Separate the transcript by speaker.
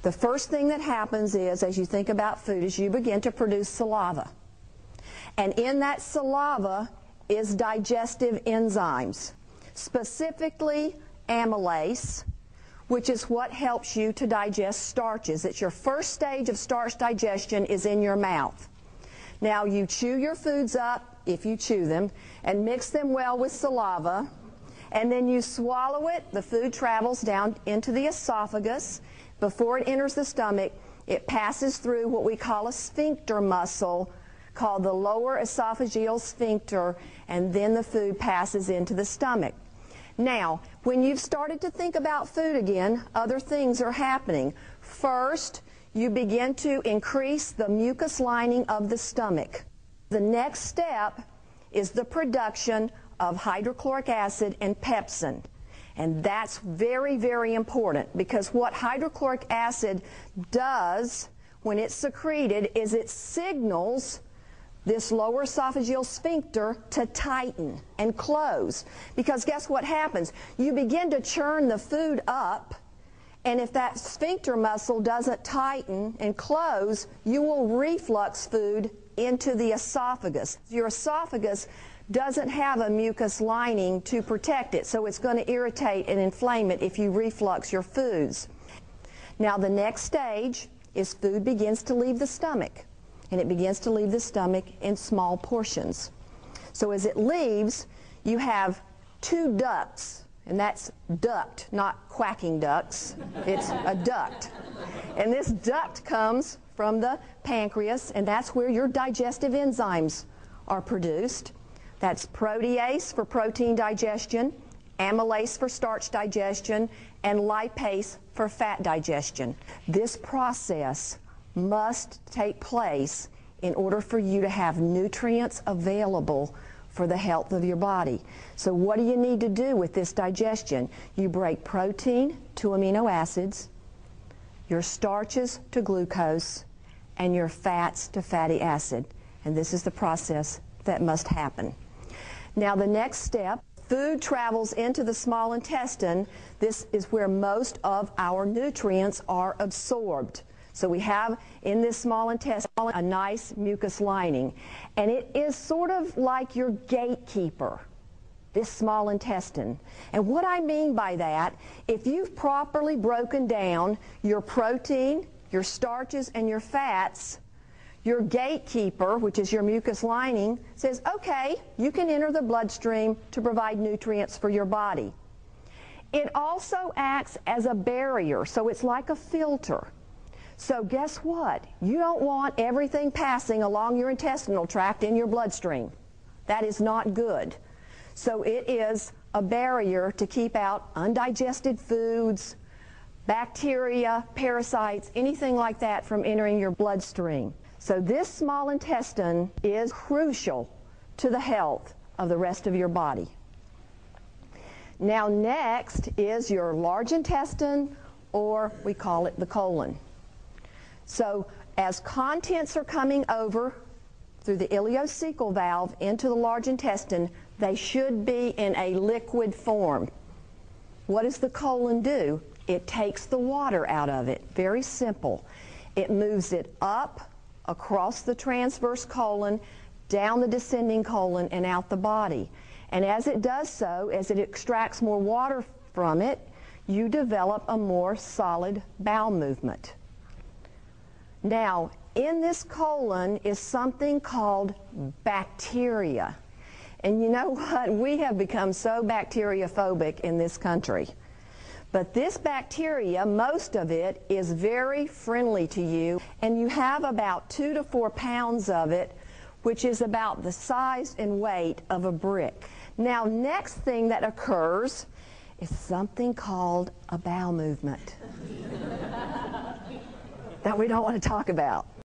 Speaker 1: The first thing that happens is, as you think about food, is you begin to produce saliva. And in that saliva is digestive enzymes, specifically amylase, which is what helps you to digest starches. It's your first stage of starch digestion is in your mouth. Now you chew your foods up, if you chew them, and mix them well with saliva, and then you swallow it. The food travels down into the esophagus. Before it enters the stomach, it passes through what we call a sphincter muscle called the lower esophageal sphincter, and then the food passes into the stomach. Now, when you've started to think about food again, other things are happening. First, you begin to increase the mucus lining of the stomach. The next step is the production of hydrochloric acid and pepsin. And that's very, very important, because what hydrochloric acid does when it's secreted is it signals this lower esophageal sphincter to tighten and close. Because guess what happens? You begin to churn the food up, and if that sphincter muscle doesn't tighten and close, you will reflux food into the esophagus. Your esophagus doesn't have a mucus lining to protect it, so it's going to irritate and inflame it if you reflux your foods. Now the next stage is food begins to leave the stomach, and it begins to leave the stomach in small portions. So as it leaves, you have two ducts, and that's duct, not quacking ducks. It's a duct. And this duct comes from the pancreas, and that's where your digestive enzymes are produced. That's protease for protein digestion, amylase for starch digestion, and lipase for fat digestion. This process must take place in order for you to have nutrients available for the health of your body. So what do you need to do with this digestion? You break protein to amino acids, your starches to glucose, and your fats to fatty acid. And this is the process that must happen. Now the next step, food travels into the small intestine. This is where most of our nutrients are absorbed. So we have in this small intestine a nice mucus lining, and it is sort of like your gatekeeper, this small intestine. And what I mean by that, if you've properly broken down your protein, your starches, and your fats, your gatekeeper, which is your mucus lining, says, okay, you can enter the bloodstream to provide nutrients for your body. It also acts as a barrier, so it's like a filter. So guess what? You don't want everything passing along your intestinal tract in your bloodstream. That is not good. So it is a barrier to keep out undigested foods, bacteria, parasites, anything like that from entering your bloodstream. So this small intestine is crucial to the health of the rest of your body. Now next is your large intestine, or we call it the colon. So as contents are coming over through the ileocecal valve into the large intestine, they should be in a liquid form. What does the colon do? It takes the water out of it. Very simple. It moves it up across the transverse colon, down the descending colon, and out the body. And as it does so, as it extracts more water from it, you develop a more solid bowel movement. Now, in this colon is something called bacteria. And you know what? We have become so bacteriophobic in this country. But this bacteria, most of it, is very friendly to you, and you have about 2 to 4 pounds of it, which is about the size and weight of a brick. Now, next thing that occurs is something called a bowel movement that we don't want to talk about.